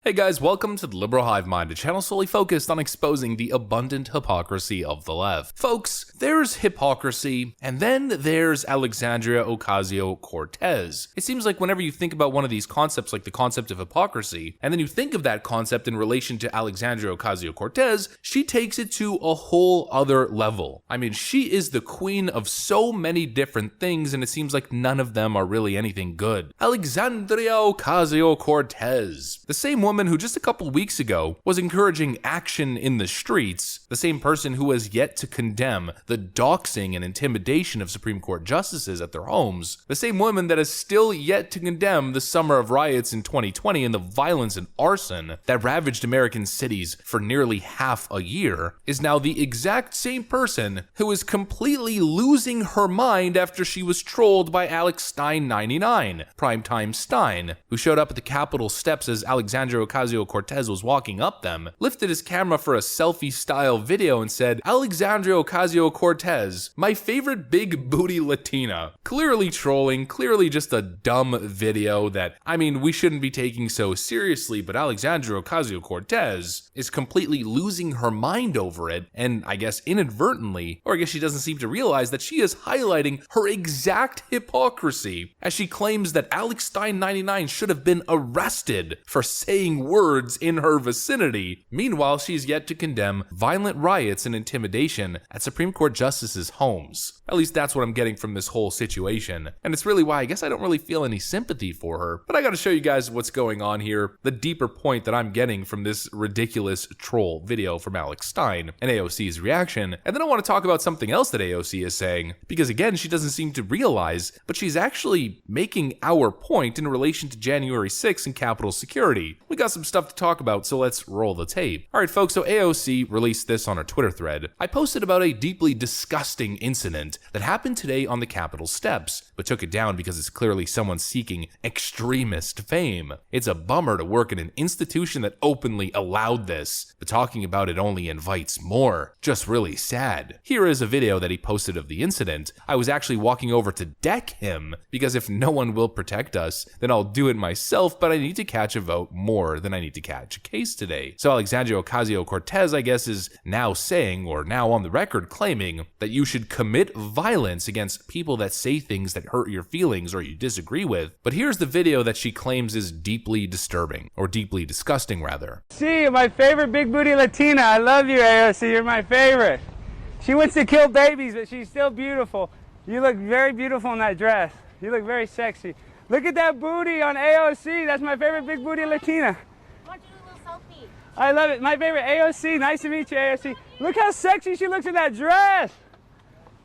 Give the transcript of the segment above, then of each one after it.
Hey guys, welcome to the Liberal Hive Mind, a channel solely focused on exposing the abundant hypocrisy of the left. Folks, there's hypocrisy, and then there's Alexandria Ocasio-Cortez. It seems like whenever you think about one of these concepts, like the concept of hypocrisy, and then you think of that concept in relation to Alexandria Ocasio-Cortez, she takes it to a whole other level. I mean, she is the queen of so many different things, and it seems like none of them are really anything good. Alexandria Ocasio-Cortez, the same woman who just a couple weeks ago was encouraging action in the streets, the same person who has yet to condemn the doxing and intimidation of Supreme Court justices at their homes, the same woman that has still yet to condemn the summer of riots in 2020 and the violence and arson that ravaged American cities for nearly half a year, is now the exact same person who is completely losing her mind after she was trolled by Alex Stein 99, Primetime Stein, who showed up at the Capitol steps as Alexandria Ocasio-Cortez was walking up them, lifted his camera for a selfie-style video and said, "Alexandria Ocasio-Cortez, my favorite big booty Latina." Clearly trolling, clearly just a dumb video that, I mean, we shouldn't be taking so seriously, but Alexandria Ocasio-Cortez is completely losing her mind over it, and I guess inadvertently, or I guess she doesn't seem to realize that she is highlighting her exact hypocrisy as she claims that Alex Stein 99 should have been arrested for saying words in her vicinity. Meanwhile, she's yet to condemn violent riots and intimidation at Supreme Court justices' homes. At least that's what I'm getting from this whole situation. And it's really why I guess I don't really feel any sympathy for her. But I gotta show you guys what's going on here, the deeper point that I'm getting from this ridiculous troll video from Alex Stein and AOC's reaction. And then I want to talk about something else that AOC is saying, because again, she doesn't seem to realize, but she's actually making our point in relation to January 6th and Capitol security. We got some stuff to talk about, so let's roll the tape. Alright folks, so AOC released this on her Twitter thread. "I posted about a deeply disgusting incident that happened today on the Capitol steps, but took it down because it's clearly someone seeking extremist fame. It's a bummer to work in an institution that openly allowed this, but talking about it only invites more. Just really sad." Here is a video that he posted of the incident. "I was actually walking over to deck him, because if no one will protect us, then I'll do it myself, but I need to catch a vote more than I need to catch a case today." So Alexandria Ocasio-Cortez, I guess, is now saying, or now on the record claiming, that you should commit violence against people that say things that hurt your feelings or you disagree with. But here's the video that she claims is deeply disturbing, or deeply disgusting rather. "See, my favorite big booty Latina. I love you, AOC. You're my favorite. She wants to kill babies, but she's still beautiful. You look very beautiful in that dress. You look very sexy. Look at that booty on AOC. That's my favorite big booty Latina. I want you to do a little selfie. I love it. My favorite AOC. Nice to meet you, AOC. Look how sexy she looks in that dress.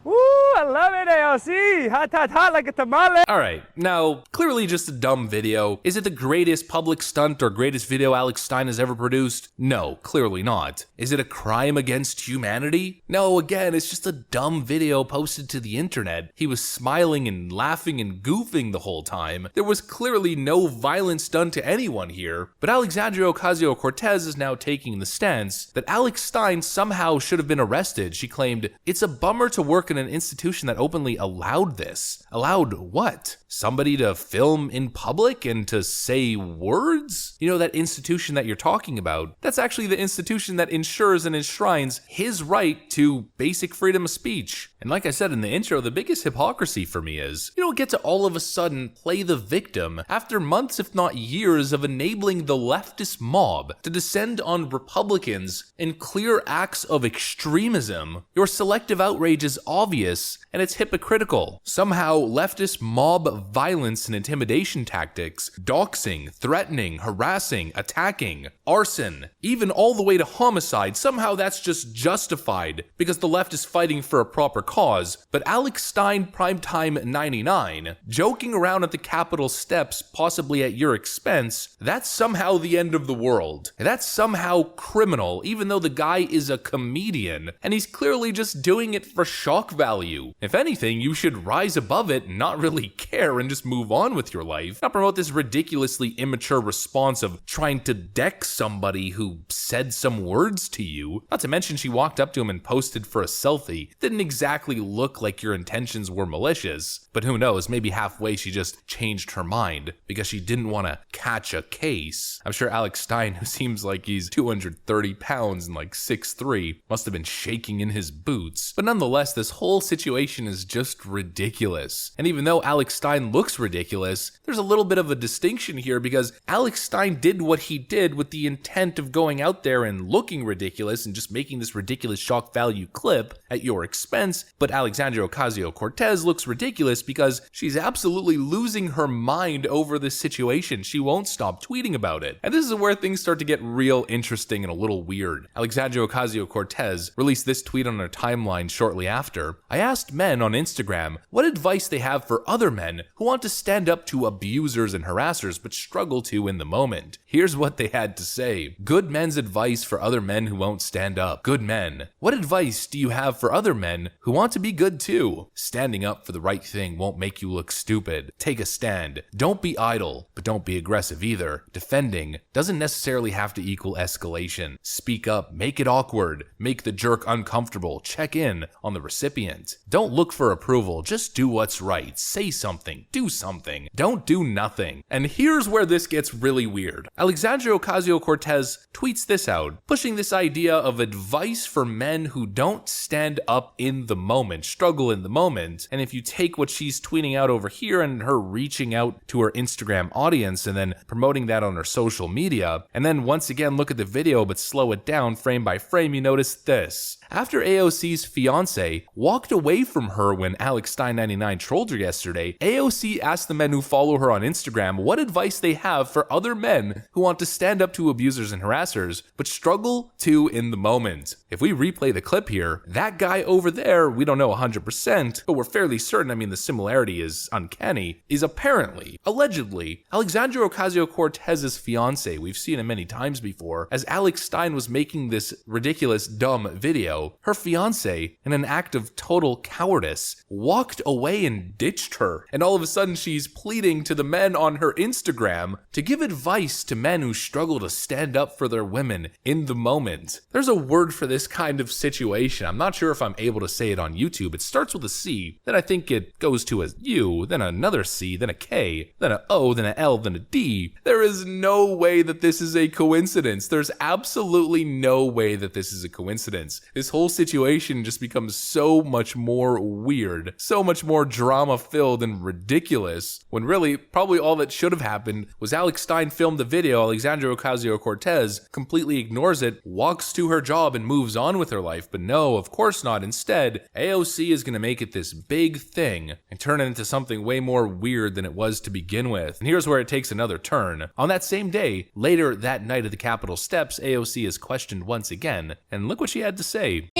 Woo, I love it, AOC. Hot, hot, hot like a tamale." Alright, now, clearly just a dumb video. Is it the greatest public stunt or greatest video Alex Stein has ever produced? No, clearly not. Is it a crime against humanity? No, again, it's just a dumb video posted to the internet. He was smiling and laughing and goofing the whole time. There was clearly no violence done to anyone here. But Alexandria Ocasio-Cortez is now taking the stance that Alex Stein somehow should have been arrested. She claimed, "It's a bummer to work in an institution that openly allowed this." Allowed what? Somebody to film in public and to say words? You know, that institution that you're talking about, that's actually the institution that ensures and enshrines his right to basic freedom of speech. And like I said in the intro, the biggest hypocrisy for me is, you don't get to all of a sudden play the victim after months, if not years, of enabling the leftist mob to descend on Republicans in clear acts of extremism. Your selective outrage is obvious, and it's hypocritical. Somehow, leftist mob violence and intimidation tactics, doxing, threatening, harassing, attacking, arson, even all the way to homicide, somehow that's just justified because the left is fighting for a proper cause. But Alex Stein Primetime 99, joking around at the Capitol steps, possibly at your expense, that's somehow the end of the world. That's somehow criminal, even though the guy is a comedian, and he's clearly just doing it for shock shock value. If anything, you should rise above it and not really care and just move on with your life. Not promote this ridiculously immature response of trying to deck somebody who said some words to you. Not to mention she walked up to him and posted for a selfie. Didn't exactly look like your intentions were malicious, but who knows, maybe halfway she just changed her mind because she didn't want to catch a case. I'm sure Alex Stein, who seems like he's 230 pounds and like 6'3", must have been shaking in his boots. But nonetheless, this whole situation is just ridiculous. And even though Alex Stein looks ridiculous, there's a little bit of a distinction here because Alex Stein did what he did with the intent of going out there and looking ridiculous and just making this ridiculous shock value clip at your expense, but Alexandria Ocasio-Cortez looks ridiculous because she's absolutely losing her mind over this situation. She won't stop tweeting about it. And this is where things start to get real interesting and a little weird. Alexandria Ocasio-Cortez released this tweet on her timeline shortly after. I asked men on Instagram what advice they have for other men who want to stand up to abusers and harassers but struggle to in the moment. Here's what they had to say. Good men's advice for other men who won't stand up. Good men. What advice do you have for other men who want to be good too? Standing up for the right thing won't make you look stupid. Take a stand. Don't be idle, but don't be aggressive either. Defending doesn't necessarily have to equal escalation. Speak up. Make it awkward. Make the jerk uncomfortable. Check in on the recipient. Don't look for approval. Just do what's right. Say something. Do something. Don't do nothing. And here's where this gets really weird. Alexandria Ocasio-Cortez tweets this out, pushing this idea of advice for men who don't stand up in the moment, struggle in the moment. And if you take what she's tweeting out over here and her reaching out to her Instagram audience and then promoting that on her social media, and then once again look at the video but slow it down frame by frame, you notice this. After AOC's fiance walked away from her when Alex Stein 99 trolled her yesterday, AOC asked the men who follow her on Instagram what advice they have for other men who want to stand up to abusers and harassers, but struggle to in the moment. If we replay the clip here, that guy over there, we don't know 100%, but we're fairly certain, I mean the similarity is uncanny, is apparently, allegedly, Alexandria Ocasio-Cortez's fiance. We've seen him many times before. As Alex Stein was making this ridiculous, dumb video, her fiance, in an act of total cowardice, walked away and ditched her. And all of a sudden she's pleading to the men on her Instagram to give advice to men who struggle to stand up for their women in the moment. There's a word for this kind of situation. I'm not sure if I'm able to say it on YouTube. It starts with a C, then I think it goes to a U, then another C, then a K, then an O, then an L, then a D. There is no way that this is a coincidence. There's absolutely no way that this is a coincidence. This whole situation just becomes so much more weird, so much more drama-filled and ridiculous, when really, probably all that should have happened was Alex Stein filmed the video, Alexandria Ocasio-Cortez completely ignores it, walks to her job and moves on with her life. But no, of course not. Instead, AOC is going to make it this big thing and turn it into something way more weird than it was to begin with. And here's where it takes another turn. On that same day, later that night at the Capitol steps, AOC is questioned once again, and look what she had to say.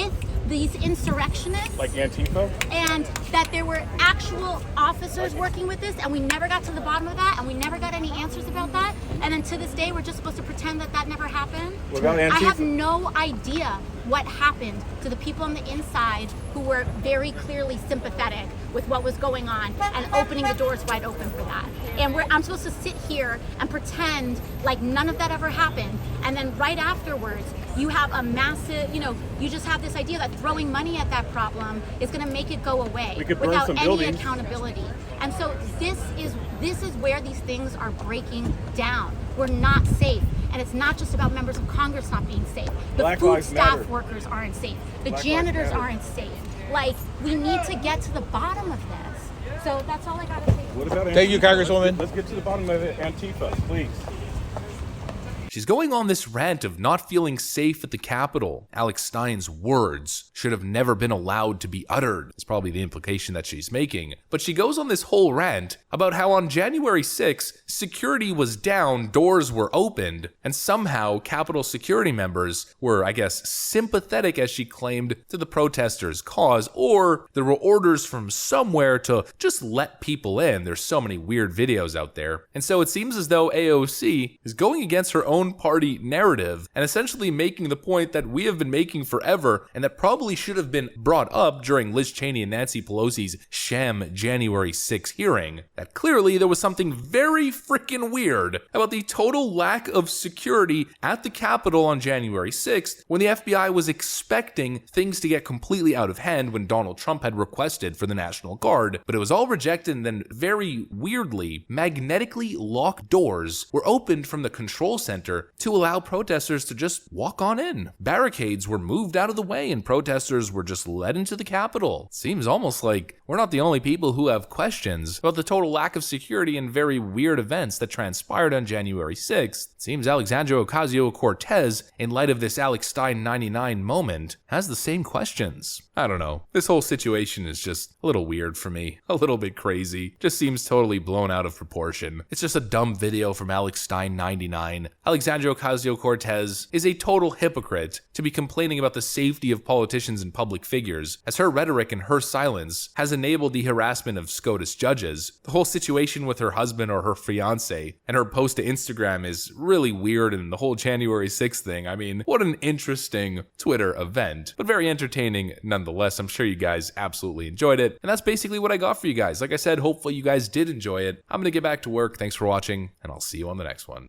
These insurrectionists, like Antifa, and that there were actual officers working with this, and we never got to the bottom of that, and we never got any answers about that, and then to this day we're just supposed to pretend that that never happened. What about Antifa? I have no idea what happened to the people on the inside who were very clearly sympathetic with what was going on and opening the doors wide open for that. And I'm supposed to sit here and pretend like none of that ever happened, and then right afterwards you have a massive, you just have this idea that throwing money at that problem is going to make it go away without any buildings. accountability. And so this is where these things are breaking down. We're not safe. And it's not just about members of Congress not being safe. The Black food Lives staff Matter. workers aren't safe. The Black janitors Lives Matter. aren't safe. Like, we need to get to the bottom of this. So that's all I got to say. What about Antifa? Thank you, Congresswoman. Let's get to the bottom of it. Antifa, please. She's going on this rant of not feeling safe at the Capitol. Alex Stein's words should have never been allowed to be uttered. It's probably the implication that she's making. But she goes on this whole rant about how on January 6th, security was down, doors were opened, and somehow Capitol security members were, I guess, sympathetic, as she claimed, to the protesters' cause, or there were orders from somewhere to just let people in. There's so many weird videos out there. And so it seems as though AOC is going against her own own party narrative and essentially making the point that we have been making forever and that probably should have been brought up during Liz Cheney and Nancy Pelosi's sham January 6 hearing, that clearly there was something very freaking weird about the total lack of security at the Capitol on January 6th when the FBI was expecting things to get completely out of hand when Donald Trump had requested for the National Guard, but it was all rejected, and then very weirdly, magnetically locked doors were opened from the control center to allow protesters to just walk on in. Barricades were moved out of the way and protesters were just led into the Capitol. It seems almost like we're not the only people who have questions about the total lack of security and very weird events that transpired on January 6th. It seems Alexandria Ocasio-Cortez, in light of this Alex Stein 99 moment, has the same questions. I don't know. This whole situation is just a little weird for me. A little bit crazy. Just seems totally blown out of proportion. It's just a dumb video from Alex Stein 99. Alexandria Ocasio-Cortez is a total hypocrite to be complaining about the safety of politicians and public figures, as her rhetoric and her silence has enabled the harassment of SCOTUS judges. The whole situation with her husband or her fiance and her post to Instagram is really weird, and the whole January 6th thing, I mean, what an interesting Twitter event, but very entertaining nonetheless. I'm sure you guys absolutely enjoyed it, and that's basically what I got for you guys. Like I said, hopefully you guys did enjoy it. I'm gonna get back to work. Thanks for watching, and I'll see you on the next one.